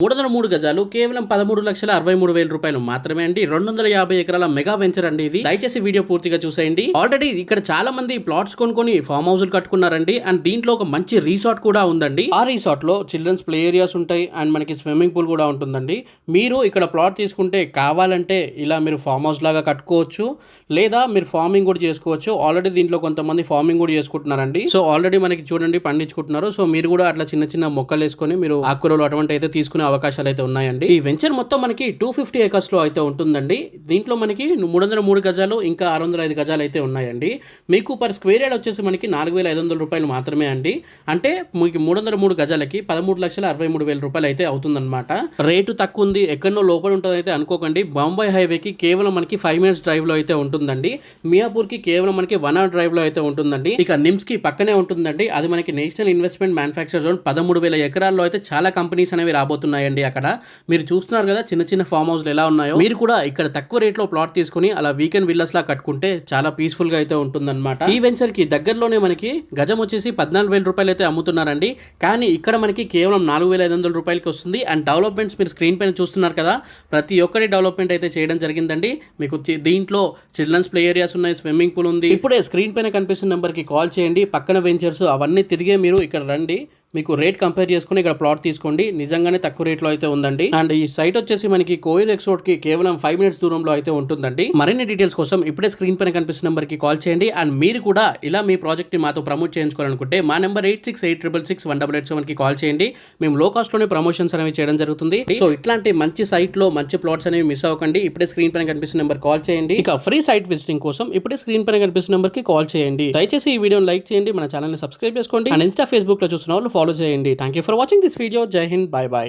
303 గజాలు కేవలం 13,63,000 రూపాయలు మాత్రమే అండి. 250 ఎకరాల మెగా వెంచర్ అండి ఇది. దయచేసి వీడియో పూర్తిగా చూసేయండి. ఆల్రెడీ ఇక్కడ చాలా మంది ప్లాట్స్ కొనుక్కొని ఫామ్ హౌస్లు కట్టుకున్నారండి. అండ్ దీంట్లో ఒక మంచి రిసార్ట్ కూడా ఉందండి. ఆ రిసార్ట్ లో చిల్డ్రన్స్ ప్లే ఏరియాస్ ఉంటాయి అండ్ మనకి స్విమ్మింగ్ పూల్ కూడా ఉంటుందండి. మీరు ఇక్కడ ప్లాట్ తీసుకుంటే కావాలంటే ఇలా మీరు ఫామ్ హౌస్ లాగా కట్టుకోవచ్చు, లేదా మీరు ఫార్మింగ్ కూడా చేసుకోవచ్చు. ఆల్రెడీ దీంట్లో కొంతమంది ఫార్మింగ్ కూడా చేసుకుంటున్నారండి. సో ఆల్రెడీ మనకి చూడండి పండించుకుంటున్నారు. సో మీరు కూడా అట్లా చిన్న చిన్న మొక్కలు వేసుకొని మీరు ఆకుకూరలు అటువంటి అయితే తీసుకునే అవకాశాలు అయితే ఉన్నాయండి. ఈ వెంచర్ మొత్తం మనకి 250 ఏకర్స్ లో అయితే ఉంటుందండి. దీంట్లో మనకి 303 గజాలు ఇంకా 605 గజాలు అయితే ఉన్నాయండి. మీకు పర్ స్క్వేర్ యార్డ్ వచ్చేసి మనకి 4,500 రూపాయలు మాత్రమే అండి. అంటే మీకు 303 గజాలకి 13,63,000 రూపాయలు అయితే అవుతుందన్నమాట. రేటు తక్కువ ఉంది, ఎక్కడో లోపల ఉంటుంది అయితే అనుకోకండి. బాంబే హైవేకి కేవలం మనకి 5 మినిట్స్ డ్రైవ్ లో అయితే ఉంటుందండి. మియాపూర్ కి కేవలం మనకి 1 అవర్ డ్రైవ్ లో అయితే ఉంటుందండి. ఇక నిమ్స్ కి పక్కనే ఉంటుందండి. అది మనకి నేషనల్ ఇన్వెస్ట్మెంట్ మ్యానుఫ్యాక్చర్ జోన్. 13,000 ఎకరాల్లో అయితే చాలా కంపెనీస్ అనేవి రాబోతున్నాయండి. అక్కడ మీరు చూస్తున్నారు కదా చిన్న చిన్న ఫామ్ హౌస్లు ఎలా ఉన్నాయో. మీరు కూడా ఇక్కడ తక్కువ రేట్లో ప్లాట్ తీసుకుని అలా వీకెండ్ విల్లాస్ లా కట్టుకుంటే చాలా పీస్ఫుల్ గా అయితే ఉంటుందన్నమాట. ఈ వెంచర్ కి దగ్గరలోనే మనకి గజం వచ్చేసి 14,000 రూపాయలు అయితే అమ్ముతున్నారండి. కానీ ఇక్కడ మనకి కేవలం 4,500 రూపాయలకి వస్తుంది. అండ్ డెవలప్మెంట్స్ మీరు స్క్రీన్ పైన చూస్తున్నారు కదా, ప్రతి ఒక్కటి డెవలప్మెంట్ అయితే చేయడం జరిగిందండి. మీకు దీంట్లో చిల్డ్రన్స్ ప్లే ఏరియాస్ ఉన్నాయి, స్విమ్మింగ్ పూల్ ఉంది. ఇప్పుడే స్క్రీన్ పైన కనిపిస్తున్న నెంబర్ కి కాల్ చేయండి. పక్కన వెంచర్స్ అవన్నీ తిరిగే మీరు ఇక్కడ రండి. మీకు రేట్ కంపేర్ చేసుకుని ఇక్కడ ప్లాట్ తీసుకోండి. నిజంగానే తక్కువ రేట్లో అయితే ఉందండి. అండ్ ఈ సైట్ వచ్చేసి మనకి కోయిల్ ఎక్స్పోర్ట్ కి కేవలం 5 మినిట్స్ దూరంలో అయితే ఉంటుందండి. మరిన్ని డీటెయిల్స్ కోసం ఇప్పుడే స్క్రీన్ పైన కనిపిస్తున్న నెంబర్ కి కాల్ చేయండి. అండ్ మీరు కూడా ఇలా మీ ప్రాజెక్ట్ ని మాతో ప్రమోట్ చేయించుకోవాలనుకుంటే మా నెంబర్ 8686661887 కి కాల్ చేయండి. మేము లో కాస్ట్ లోనే ప్రమోషన్స్ అనేవి చేయడం జరుగుతుంది. సో ఇట్లాంటి మంచి సైట్ లో మంచి ప్లాట్స్ అనేవి మిస్ అవ్వకండి. ఇప్పుడే స్క్రీన్ పైన కనిపిస్తున్న నెంబర్ కాల్ చేయండి. ఇక ఫ్రీ సైట్ విజిటింగ్ కోసం ఇప్పుడే స్క్రీన్ పైన కనిపిస్తున్న నెంబర్ కి కాల్ చేయండి. దయచేసి ఈ వీడియోని లైక్ చేయండి, మన ఛానల్ ని సబ్స్క్రైబ్ చేసుకోండి. అండ్ ఇన్స్టా ఫేస్బుక్ లో చూస్తున్న వాళ్ళు ఫాలో చేయండి. Thank you for watching this video. జై హింద్, బై బై.